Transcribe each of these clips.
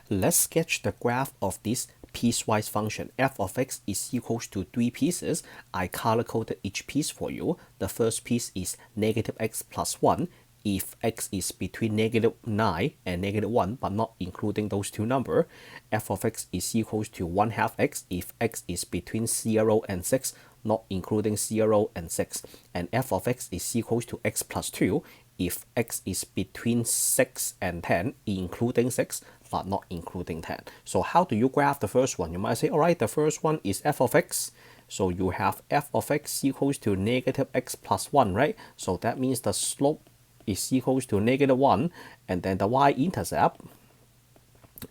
Let's sketch the graph of this piecewise function. F of x is equals to 3 pieces. I color-coded each piece for you. The first piece is negative x plus 1 if x is between negative 9 and negative 1, but not including those two numbers. F of x is equals to 1 half x if x is between 0 and 6, not including 0 and 6. And f of x is equals to x plus 2 if x is between 6 and 10, including 6, but not including 10. So how do you graph the first one? You might say, all right, the first one is f of x. So you have f of x equals to negative x plus 1, right? So that means the slope is equals to negative 1, and then the y-intercept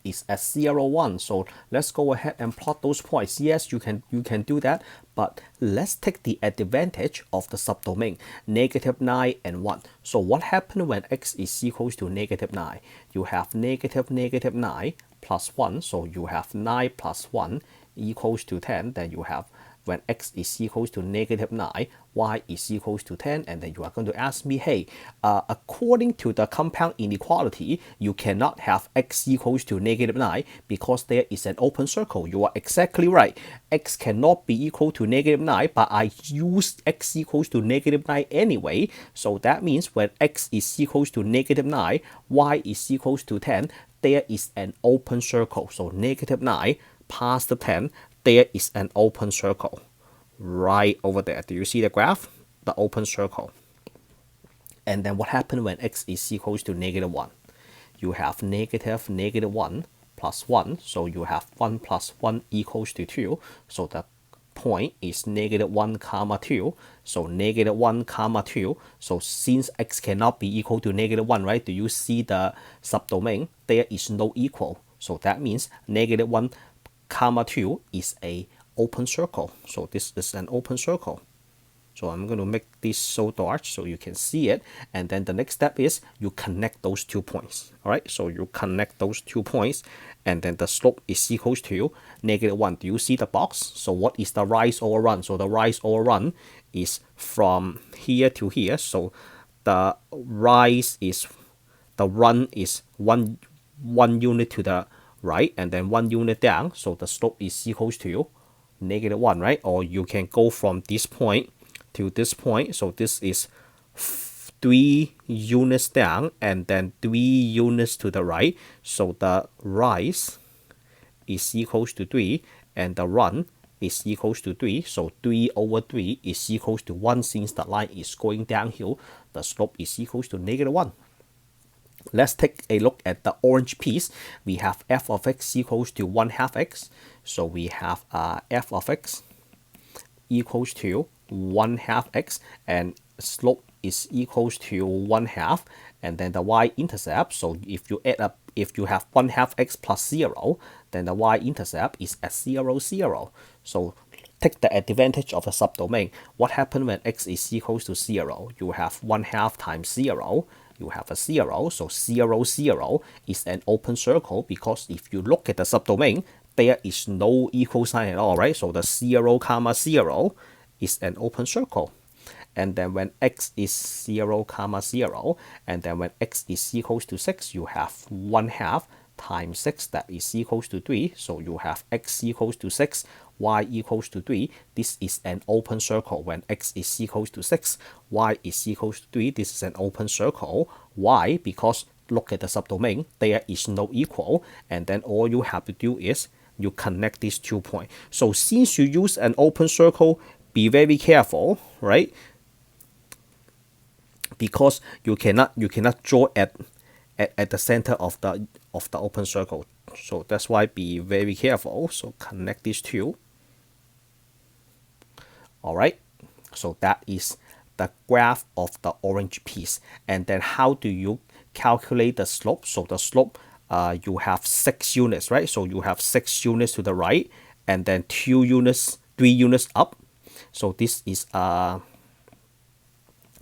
is at 0, 1. So let's go ahead and plot those points. Yes, you can do that, but let's take the advantage of the subdomain negative 9 and 1. So what happened when x is equals to negative 9? You have negative 9 plus 1, so you have 9 plus 1 equals to 10. Then you have when x is equals to negative 9, y is equals to 10, and then you are going to ask me, hey, according to the compound inequality, you cannot have x equals to negative 9 because there is an open circle. You are exactly right. X cannot be equal to negative 9, but I use x equals to negative 9 anyway. So that means when x is equals to negative 9, y is equals to 10, there is an open circle. So negative 9 past the 10, there is an open circle right over there. Do you see the graph? The open circle. And then what happened when x is equals to negative 1? You have negative 1 plus 1. So you have 1 plus 1 equals to 2. So the point is negative 1 comma 2. So negative 1 comma 2. So since x cannot be equal to negative 1, right? Do you see the subdomain? There is no equal. So that means negative 1 comma 2 is a open circle. So this is an open circle. So I'm going to make this so dark so you can see it. And then the next step is you connect those 2 points. All right, so you connect those 2 points, and then the slope is equals to negative 1. Do you see the box? So what is the rise over run? So the rise over run is from here to here. So the run is one unit to the right, and then 1 unit down. So the slope is equals to negative 1, right? Or you can go from this point to this point. So this is 3 units down and then 3 units to the right. So the rise is equals to 3 and the run is equals to 3. So 3 over 3 is equals to 1. Since the line is going downhill, the slope is equals to negative 1. Let's take a look at the orange piece. We have f of x equals to 1 half x. So we have f of x equals to 1 half x, and slope is equals to 1 half, and then the y-intercept. So if you add up, if you have 1 half x plus 0, then the y-intercept is at 0, 0. So take the advantage of a subdomain. What happened when x is equals to 0? You have 1 half times 0. You have a 0, so 0, 0 is an open circle, because if you look at the subdomain, there is no equal sign at all, right? So the 0 comma 0 is an open circle. And then when x is 0 comma 0, and then when x is equals to 6, you have 1 half times 6, that is equals to 3. So you have x equals to 6, y equals to 3. This is an open circle. When x is equals to 6, y is equals to 3. This is an open circle. Why? Because look at the subdomain, there is no equal, and then all you have to do is you connect these 2 points. So since you use an open circle, be very careful, right? Because you cannot draw at the center of the open circle. So that's why be very careful. So connect these 2. All right. So that is the graph of the orange piece. And then how do you calculate the slope? So the slope, you have 6 units, right? So you have 6 units to the right, and then 3 units up. So this is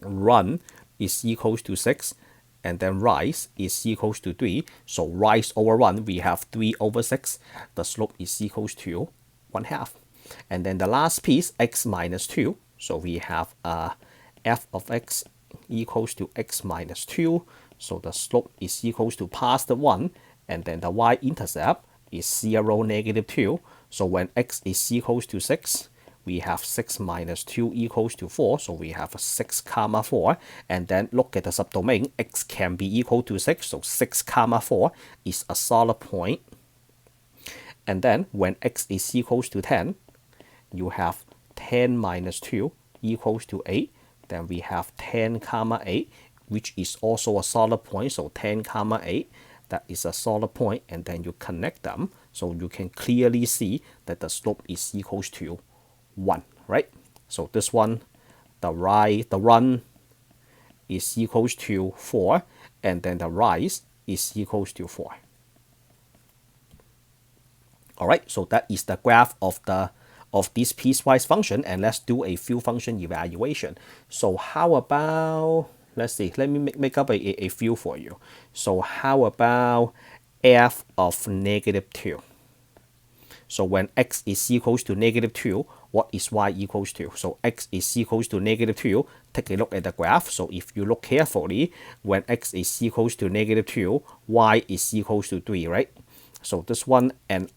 run is equals to 6, and then rise is equals to 3. So rise over run, we have 3 over 6. The slope is equals to 1 half. And then the last piece, x minus 2. So we have f of x equals to x minus 2. So the slope is equals to past the 1 and then the y-intercept is 0, -2. So when x is equals to 6, we have 6 minus 2 equals to 4. So we have 6 comma 4. And then look at the subdomain. X can be equal to 6. So 6 comma 4 is a solid point. And then when x is equals to 10, you have 10 minus 2 equals to 8. Then we have 10 comma 8, which is also a solid point. So 10 comma 8, that is a solid point. And then you connect them. So you can clearly see that the slope is equals to 1, right? So this one, the run is equals to 4, and then the rise is equals to 4. All right, so that is the graph of this piecewise function, and let's do a few function evaluation. So how about, let's see, let me make up a few for you. So how about f of -2? So when x is equals to -2, what is y equals to? So x is equals to -2. Take a look at the graph. So if you look carefully, when x is equals to -2, y is equals to 3, right? So this one, and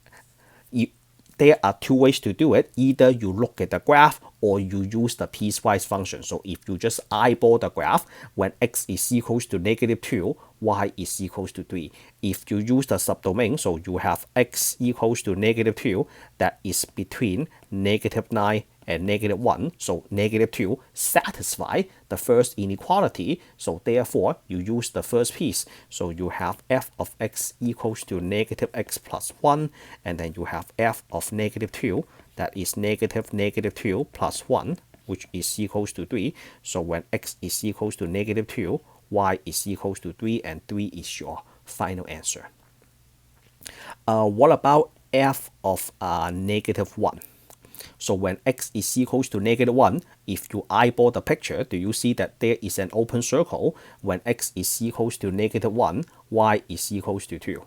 there are two ways to do it. Either you look at the graph or you use the piecewise function. So if you just eyeball the graph, when x is equals to -2, y is equals to 3. If you use the subdomain, so you have x equals to -2, that is between -9 and -1. So -2 satisfy the first inequality. So therefore, you use the first piece. So you have f of x equals to -x plus 1. And then you have f of -2. That is -2 plus 1, which is equals to 3. So when x is equals to -2, y is equals to 3, and 3 is your final answer. What about f of -1? So when x is equals to -1, if you eyeball the picture, do you see that there is an open circle? When x is equals to -1, y is equals to 2.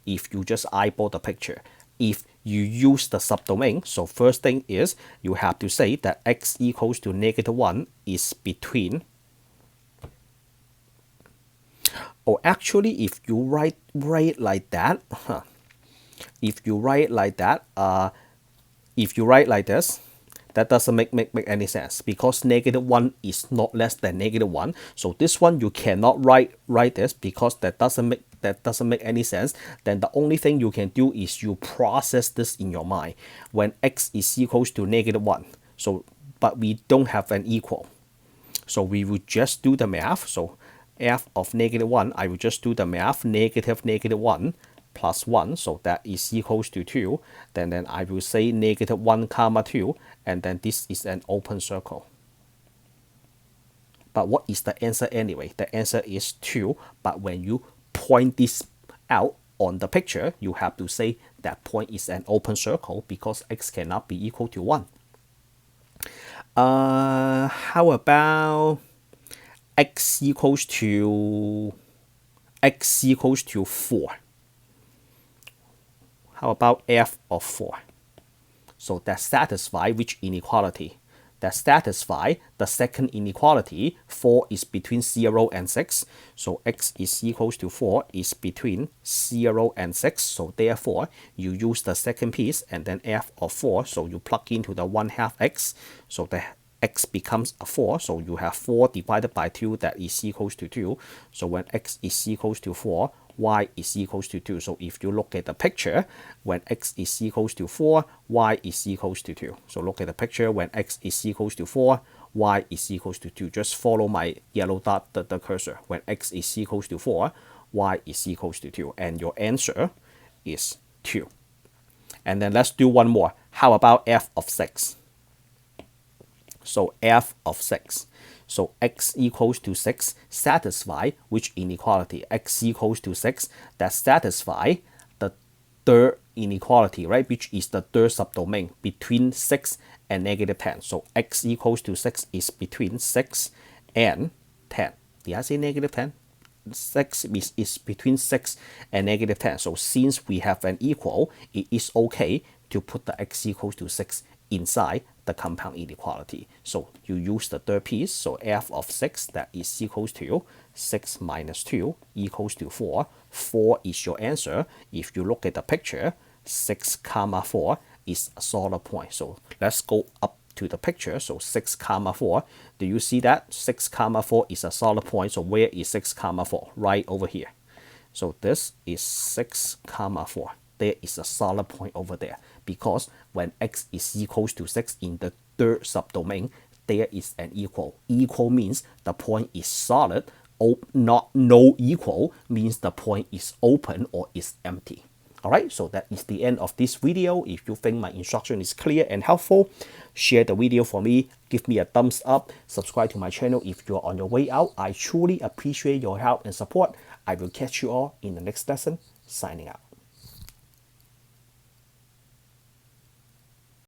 If you just eyeball the picture. If you use the subdomain, so first thing is you have to say that x equals to -1 is between. Or actually, if you write like that, if you write like that, if you write like this, that doesn't make any sense, because -1 is not less than -1. So this one you cannot write this, because that doesn't make any sense. Then the only thing you can do is you process this in your mind. When x is equals to -1, so but we don't have an equal, so we will just do the math. So f of -1, I will just do the math. -1 plus 1, so that is equals to 2. Then I will say -1 comma 2, and then this is an open circle. But what is the answer anyway? The answer is 2. But when you point this out on the picture, you have to say that point is an open circle, because x cannot be equal to 1. How about x equals to 4? How about f of 4? So that satisfy which inequality? That satisfy the second inequality. 4 is between 0 and 6. So x is equals to 4 is between 0 and 6. So therefore, you use the second piece, and then f of 4. So you plug into the 1/2 x. So the x becomes a 4. So you have 4 divided by 2, that is equals to 2. So when x is equals to 4, y is equals to 2. So if you look at the picture, when x is equals to 4, y is equals to 2. So look at the picture, when x is equals to 4, y is equals to 2. Just follow my yellow dot, the cursor. When x is equals to 4, y is equals to 2. And your answer is 2. And then let's do one more. How about f of 6? So f of 6. So x equals to 6 satisfy which inequality? X equals to 6, that satisfy the third inequality, right? Which is the third subdomain between 6 and -10. So x equals to 6 is between 6 and 10. Did I say -10? 6 is between 6 and -10. So since we have an equal, it is okay to put the x equals to 6 inside the compound inequality. So you use the third piece, so f of 6, that is equals to 6 minus 2 equals to 4. 4 is your answer. If you look at the picture, 6 comma 4 is a solid point. So let's go up to the picture. So 6 comma 4, do you see that? 6 comma 4 is a solid point. So where is 6 comma 4? Right over here. So this is 6 comma 4. There is a solid point over there, because when x is equals to 6 in the third subdomain, there is an equal. Equal means the point is solid. Not no equal means the point is open or is empty. Alright, so that is the end of this video. If you think my instruction is clear and helpful, share the video for me, give me a thumbs up, subscribe to my channel if you're on your way out. I truly appreciate your help and support. I will catch you all in the next lesson. Signing out.